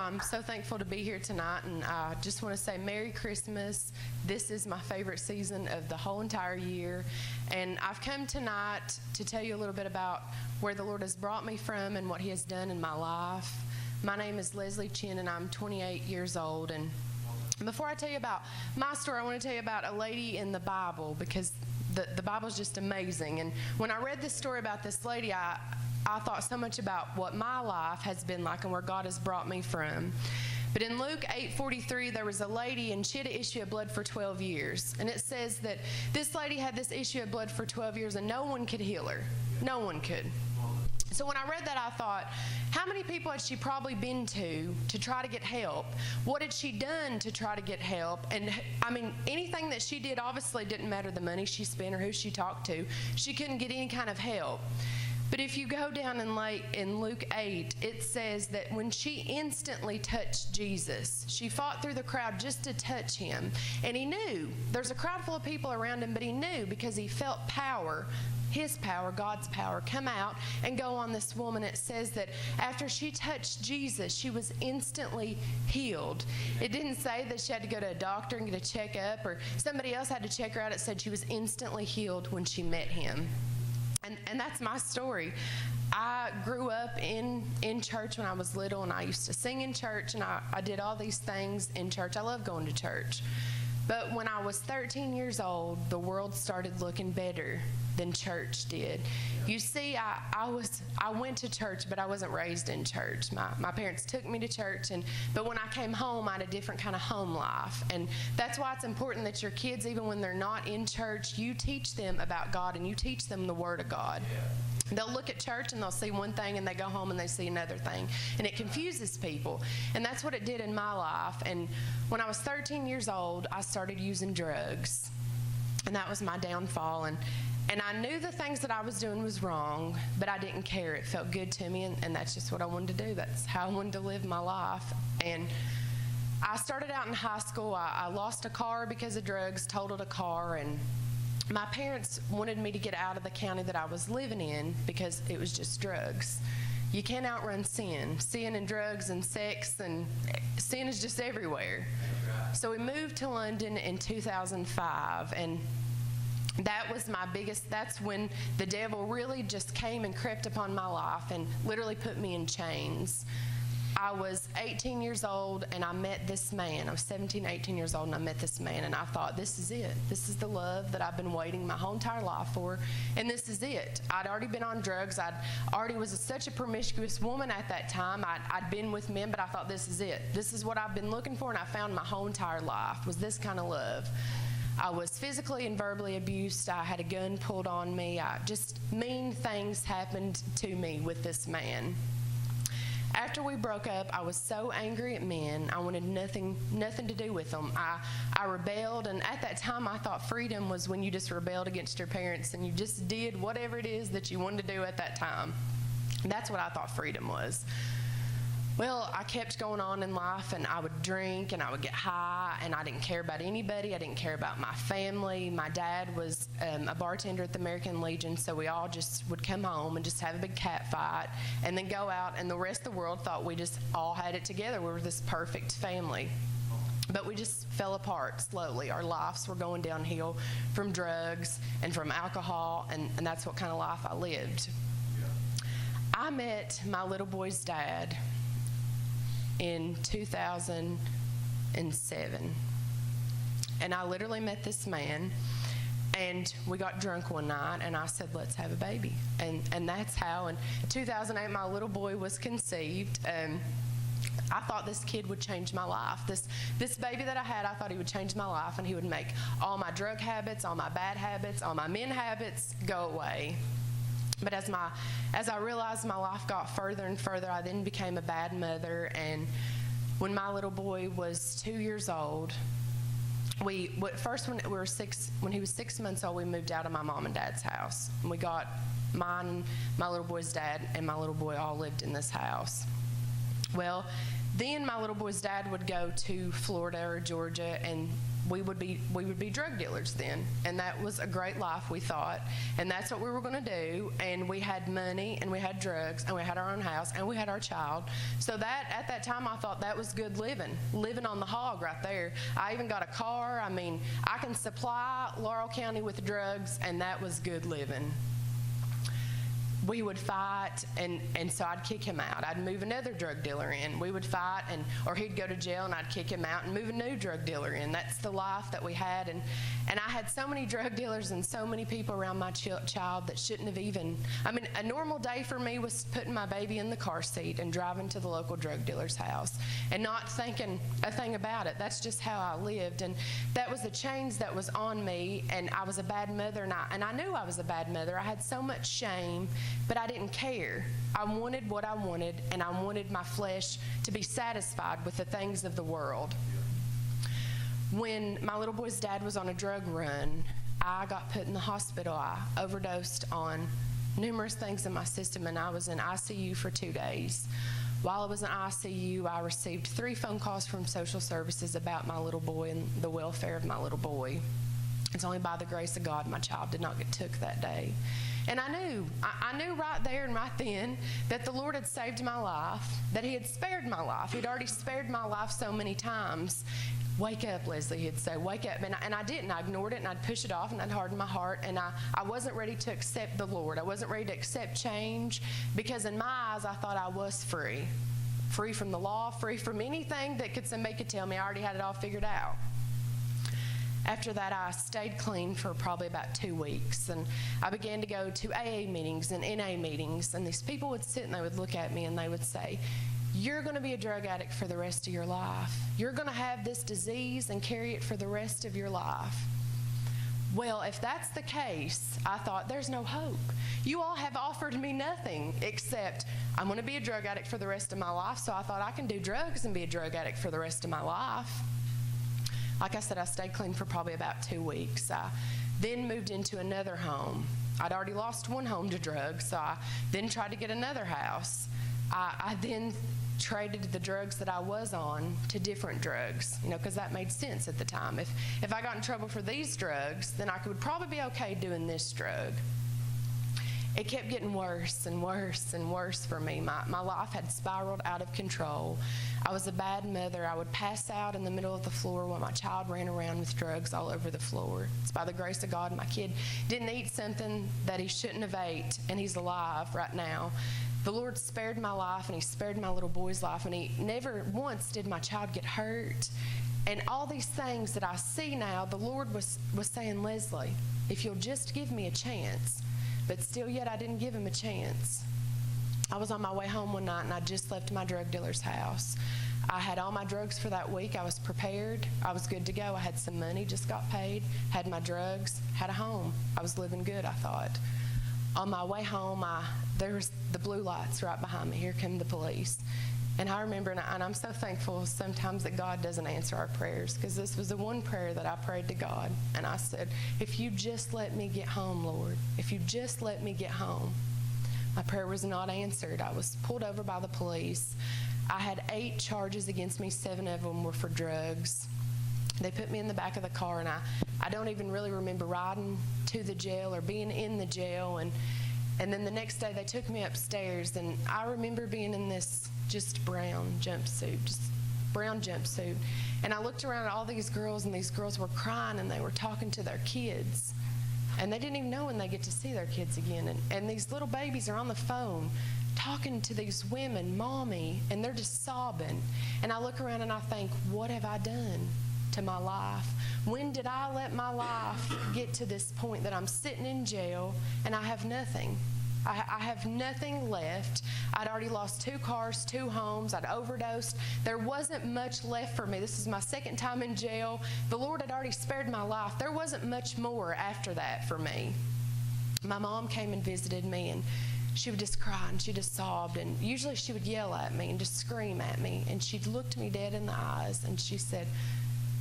I'm so thankful to be here tonight, and I just want to say Merry Christmas. This is my favorite season of the whole entire year, and I've come tonight to tell you a little bit about where the Lord has brought me from and what He has done in my life. My name is Leslie Chinn, and I'm 28 years old, and before I tell you about my story, I want to tell you about a lady in the Bible, because the Bible is just amazing. And when I read this story about this lady, I thought so much about what my life has been like and where God has brought me from. But in Luke 8:43, there was a lady, and she had an issue of blood for 12 years. And it says that this lady had this issue of blood for 12 years, and no one could heal her. No one could. So when I read that, I thought, how many people had she probably been to try to get help? What had she done to try to get help? And I mean, anything that she did obviously didn't matter the money she spent or who she talked to. She couldn't get any kind of help. But if you go down in Luke 8, it says that when she instantly touched Jesus, she fought through the crowd just to touch Him. And He knew. There's a crowd full of people around Him, but He knew because He felt power, His power, God's power, come out and go on this woman. It says that after she touched Jesus, she was instantly healed. It didn't say that she had to go to a doctor and get a checkup, or somebody else had to check her out. It said she was instantly healed when she met Him. And that's my story. I grew up in church when I was little, and I used to sing in church, and I did all these things in church. I love going to church. But when I was 13 years old, the world started looking better than church did. You see, I went to church, but I wasn't raised in church. My parents took me to church, but when I came home, I had a different kind of home life. And that's why it's important that your kids, even when they're not in church, you teach them about God and you teach them the Word of God. They'll look at church and they'll see one thing, and they go home and they see another thing. And it confuses people. And that's what it did in my life. And when I was 13 years old, I started using drugs. And that was my downfall. And I knew the things that I was doing was wrong, but I didn't care. It felt good to me, and that's just what I wanted to do. That's how I wanted to live my life. And I started out in high school. I lost a car because of drugs, totaled a car, and my parents wanted me to get out of the county that I was living in because it was just drugs. You can't outrun sin. Sin and drugs and sex, and sin is just everywhere. So we moved to London in 2005, and that was that's when the devil really just came and crept upon my life and literally put me in chains. I was 18 years old, and I met this man. I was 17, 18 years old, and I met this man, and I thought, this is it. This is the love that I've been waiting my whole entire life for, and this is it. I'd already been on drugs. I already was such a promiscuous woman at that time. I'd been with men, but I thought, this is it. This is what I've been looking for, and I found my whole entire life was this kind of love. I was physically and verbally abused. I had a gun pulled on me. Just mean things happened to me with this man. After we broke up, I was so angry at men. I wanted nothing to do with them. I rebelled, and at that time, I thought freedom was when you just rebelled against your parents and you just did whatever it is that you wanted to do at that time. That's what I thought freedom was. Well, I kept going on in life, and I would drink, and I would get high, and I didn't care about anybody. I didn't care about my family. My dad was a bartender at the American Legion, so we all just would come home and just have a big cat fight and then go out, and the rest of the world thought we just all had it together. We were this perfect family. But we just fell apart slowly. Our lives were going downhill from drugs and from alcohol, and that's what kind of life I lived. I met my little boy's dad in 2007, and I literally met this man, and we got drunk one night, and I said, let's have a baby, and that's how in 2008 my little boy was conceived. I thought this kid would change my life. This baby that I had, I thought he would change my life, and he would make all my drug habits, all my bad habits, all my men habits go away. But as I realized my life got further and further, I then became a bad mother. And when my little boy was 2 years old, when he was 6 months old, we moved out of my mom and dad's house. And we got mine, my little boy's dad, and my little boy all lived in this house. Well, then my little boy's dad would go to Florida or Georgia, and we would be drug dealers then, and that was a great life, we thought, and that's what we were going to do. And we had money, and we had drugs, and we had our own house, and we had our child. So that at that time I thought that was good living on the hog right there. I even got a car. I mean, I can supply Laurel County with drugs, and that was good living. We would fight, and so I'd kick him out. I'd move another drug dealer in. We would fight, or he'd go to jail, and I'd kick him out and move a new drug dealer in. That's the life that we had. And I had so many drug dealers and so many people around my child that shouldn't have even. I mean, a normal day for me was putting my baby in the car seat and driving to the local drug dealer's house and not thinking a thing about it. That's just how I lived. And that was the change that was on me. And I was a bad mother, and I knew I was a bad mother. I had so much shame. But I didn't care. I wanted what I wanted, and I wanted my flesh to be satisfied with the things of the world. When my little boy's dad was on a drug run, I got put in the hospital. I overdosed on numerous things in my system, and I was in ICU for 2 days. While I was in ICU, I received 3 phone calls from social services about my little boy and the welfare of my little boy. It's only by the grace of God my child did not get took that day. And I knew right there and right then that the Lord had saved my life, that He had spared my life. He'd already spared my life so many times. Wake up, Leslie, He'd say, wake up. And I didn't. I ignored it, and I'd push it off, and I'd harden my heart. And I wasn't ready to accept the Lord. I wasn't ready to accept change, because in my eyes I thought I was free. Free from the law, free from anything that somebody could tell me. I already had it all figured out. After that, I stayed clean for probably about 2 weeks, and I began to go to AA meetings and NA meetings, and these people would sit and they would look at me and they would say, "You're going to be a drug addict for the rest of your life. You're going to have this disease and carry it for the rest of your life." Well, if that's the case, I thought, there's no hope. You all have offered me nothing except I'm going to be a drug addict for the rest of my life, so I thought I can do drugs and be a drug addict for the rest of my life. Like I said, I stayed clean for probably about 2 weeks. I then moved into another home. I'd already lost one home to drugs, so I then tried to get another house. I then traded the drugs that I was on to different drugs, because that made sense at the time. If I got in trouble for these drugs, then I would probably be okay doing this drug. It kept getting worse and worse and worse for me. My life had spiraled out of control. I was a bad mother. I would pass out in the middle of the floor while my child ran around with drugs all over the floor. It's by the grace of God my kid didn't eat something that he shouldn't have ate, and he's alive right now. The Lord spared my life, and He spared my little boy's life, and He never once did my child get hurt. And all these things that I see now, the Lord was saying, "Leslie, if you'll just give me a chance." But still yet I didn't give Him a chance. I was on my way home one night, and I just left my drug dealer's house. I had all my drugs for that week. I was prepared. I was good to go. I had some money, just got paid, had my drugs, had a home. I was living good, I thought. On my way home, there was the blue lights right behind me. Here come the police. And I remember, and I'm so thankful sometimes that God doesn't answer our prayers, because this was the one prayer that I prayed to God. And I said, "If you just let me get home, Lord, if you just let me get home." My prayer was not answered. I was pulled over by the police. I had 8 charges against me. 7 of them were for drugs. They put me in the back of the car, and I don't even really remember riding to the jail or being in the jail. And then the next day they took me upstairs, and I remember being in this just brown jumpsuit. And I looked around at all these girls, and these girls were crying, and they were talking to their kids. And they didn't even know when they get to see their kids again. And these little babies are on the phone talking to these women, "Mommy," and they're just sobbing. And I look around and I think, what have I done to my life? When did I let my life get to this point that I'm sitting in jail and I have nothing? I have nothing left. I'd already lost 2 cars, 2 homes. I'd overdosed. There wasn't much left for me. This is my 2nd time in jail. The Lord had already spared my life. There wasn't much more after that for me. My mom came and visited me, and she would just cry and she just sobbed. And usually she would yell at me and just scream at me. And she'd looked me dead in the eyes and she said,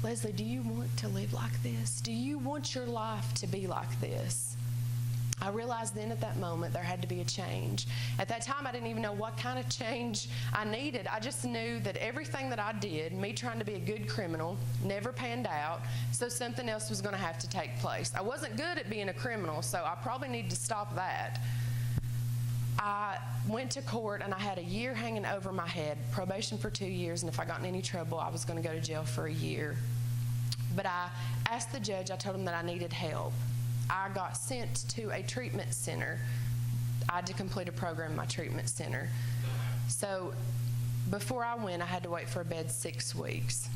"Leslie, do you want to live like this? Do you want your life to be like this?" I realized then at that moment there had to be a change. At that time, I didn't even know what kind of change I needed. I just knew that everything that I did, me trying to be a good criminal, never panned out, so something else was going to have to take place. I wasn't good at being a criminal, so I probably need to stop that. I went to court, and I had a year hanging over my head, probation for 2 years, and if I got in any trouble, I was going to go to jail for a year. But I asked the judge, I told him that I needed help. I got sent to a treatment center. I had to complete a program in my treatment center. So before I went, I had to wait for a bed 6 weeks.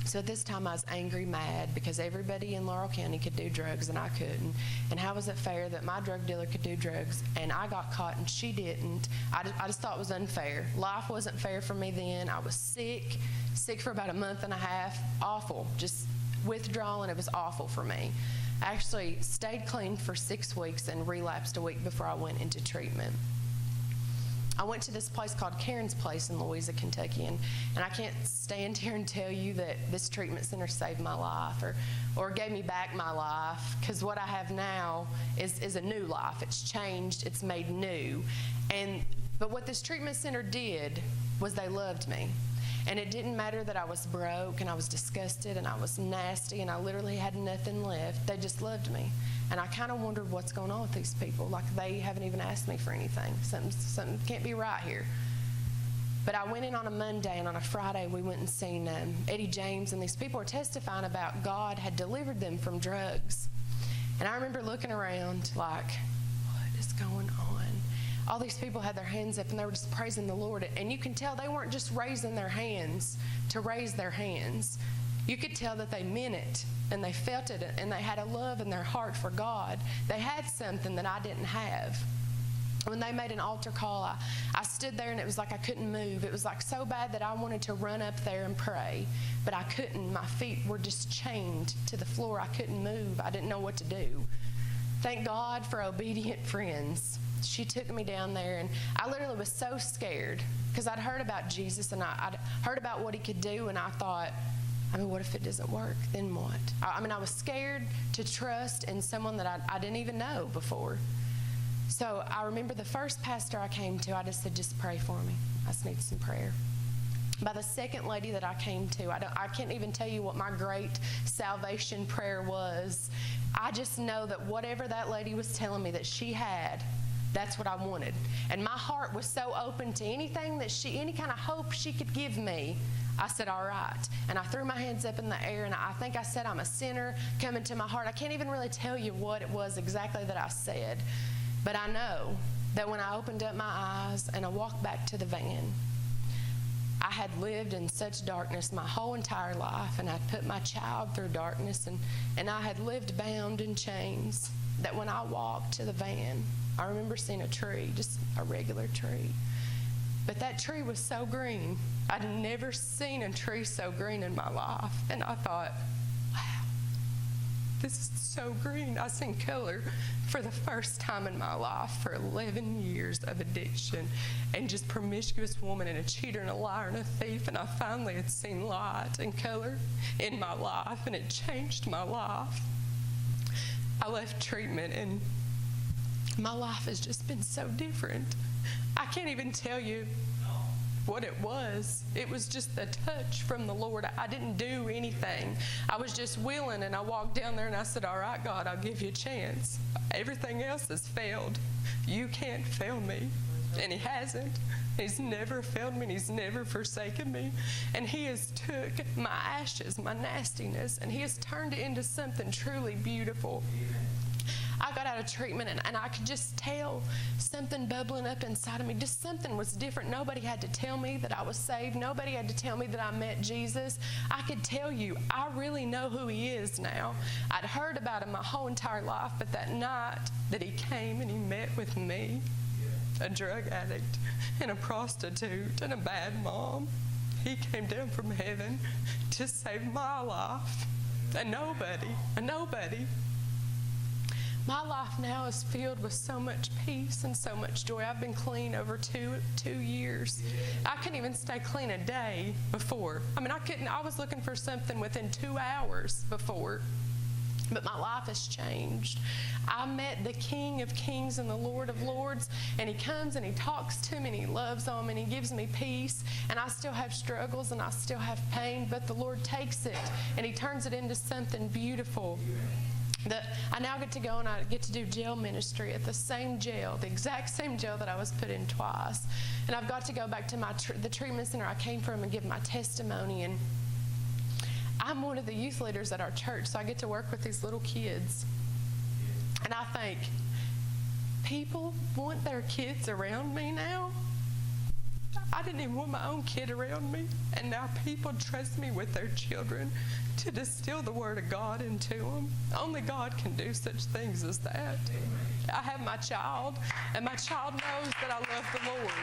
So at this time, I was angry, mad, because everybody in Laurel County could do drugs and I couldn't. And how was it fair that my drug dealer could do drugs and I got caught and she didn't? I just thought it was unfair. Life wasn't fair for me then. I was sick for about a month and a half. Awful. Just withdrawal, and it was awful for me. I actually stayed clean for 6 weeks and relapsed a week before I went into treatment. I went to this place called Karen's Place in Louisa, Kentucky, and I can't stand here and tell you that this treatment center saved my life or gave me back my life, because what I have now is a new life. It's changed. It's made new. But what this treatment center did was they loved me. And it didn't matter that I was broke and I was disgusted and I was nasty and I literally had nothing left. They just loved me. And I kind of wondered what's going on with these people. Like, they haven't even asked me for anything. Something can't be right here. But I went in on a Monday, and on a Friday we went and seen Eddie James, and these people were testifying about God had delivered them from drugs. And I remember looking around like, what is going on? All these people had their hands up and they were just praising the Lord. And you can tell they weren't just raising their hands to raise their hands. You could tell that they meant it and they felt it and they had a love in their heart for God. They had something that I didn't have. When they made an altar call, I stood there and it was like I couldn't move. It was like so bad that I wanted to run up there and pray, but I couldn't. My feet were just chained to the floor. I couldn't move. I didn't know what to do. Thank God for obedient friends. She took me down there, and I literally was so scared because I'd heard about Jesus and I'd heard about what he could do, and I thought, what if it doesn't work? Then what? I was scared to trust in someone that I didn't even know before. So I remember the first pastor I came to, I just said, just pray for me. I just need some prayer. By the second lady that I came to, I can't even tell you what my great salvation prayer was. I just know that whatever that lady was telling me that she had, that's what I wanted. And my heart was so open to anything that any kind of hope she could give me. I said, all right. And I threw my hands up in the air, and I think I said, I'm a sinner coming to my heart. I can't even really tell you what it was exactly that I said. But I know that when I opened up my eyes and I walked back to the van, I had lived in such darkness my whole entire life, and I'd put my child through darkness, and I had lived bound in chains, that when I walked to the van, I remember seeing a tree, just a regular tree. But that tree was so green. I'd never seen a tree so green in my life. And I thought, wow, this is so green. I seen color for the first time in my life for 11 years of addiction and just promiscuous woman and a cheater and a liar and a thief. And I finally had seen light and color in my life, and it changed my life. I left treatment, and my life has just been so different. I can't even tell you what it was. It was just the touch from the Lord. I didn't do anything. I was just willing, and I walked down there and I said, all right, God, I'll give you a chance. Everything else has failed. You can't fail me. And he hasn't. He's never failed me, and he's never forsaken me. And he has took my ashes, my nastiness, and he has turned it into something truly beautiful. I got out of treatment, and I could just tell something bubbling up inside of me. Just something was different. Nobody had to tell me that I was saved. Nobody had to tell me that I met Jesus. I could tell you, I really know who he is now. I'd heard about him my whole entire life, but that night that he came and he met with me, a drug addict and a prostitute and a bad mom, he came down from heaven to save my life. A nobody. My life now is filled with so much peace and so much joy. I've been clean over two years. I couldn't even stay clean a day before. I was looking for something within 2 hours before. But my life has changed. I met the King of Kings and the Lord of Lords, and He comes and He talks to me and He loves on me and He gives me peace. And I still have struggles and I still have pain, but the Lord takes it and He turns it into something beautiful. I now get to go and I get to do jail ministry at the same jail, the exact same jail that I was put in twice. And I've got to go back to the treatment center I came from and give my testimony. And I'm one of the youth leaders at our church, so I get to work with these little kids. And I think, people want their kids around me now. I didn't even want my own kid around me, and now people trust me with their children to distill the Word of God into them. Only God can do such things as that. I have my child, and my child knows that I love the Lord.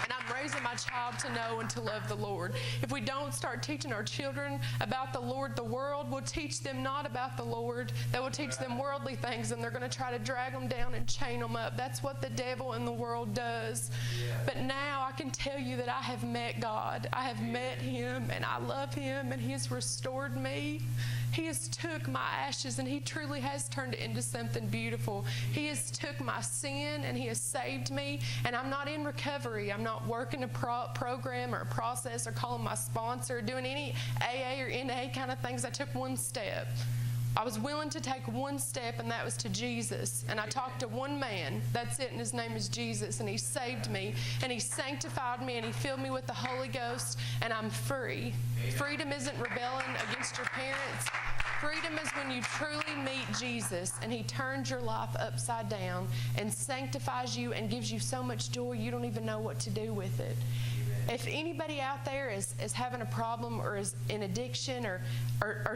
And I'm raising my child to know and to love the Lord. If we don't start teaching our children about the Lord, the world will teach them not about the Lord. They will teach them worldly things, and they're going to try to drag them down and chain them up. That's what the devil and the world does. But now I can tell you that I have met God. I have met Him, and I love Him, and He has restored me. He has took my ashes, and He truly has turned it into something beautiful. He has took my sin, and He has saved me, and I'm not in recovery. I'm not working a program or a process or calling my sponsor, doing any AA or NA kind of things. I took one step. I was willing to take one step, and that was to Jesus. And I talked to one man. That's it, and his name is Jesus. And He saved me, and He sanctified me, and He filled me with the Holy Ghost, and I'm free. Freedom isn't rebelling against your parents. Freedom is when you truly meet Jesus, and He turns your life upside down and sanctifies you and gives you so much joy you don't even know what to do with it. If anybody out there is having a problem or is in addiction or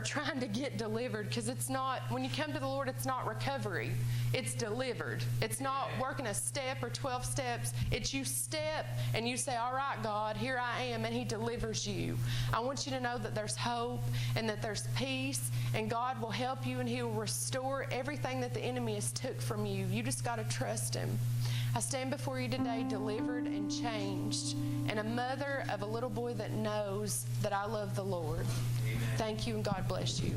trying to get delivered, because it's not, when you come to the Lord, it's not recovery. It's delivered. It's not working a step or 12 steps. It's you step and you say, all right, God, here I am, and He delivers you. I want you to know that there's hope and that there's peace, and God will help you, and He will restore everything that the enemy has took from you. You just got to trust Him. I stand before you today delivered and changed, and a mother of a little boy that knows that I love the Lord. Amen. Thank you, and God bless you.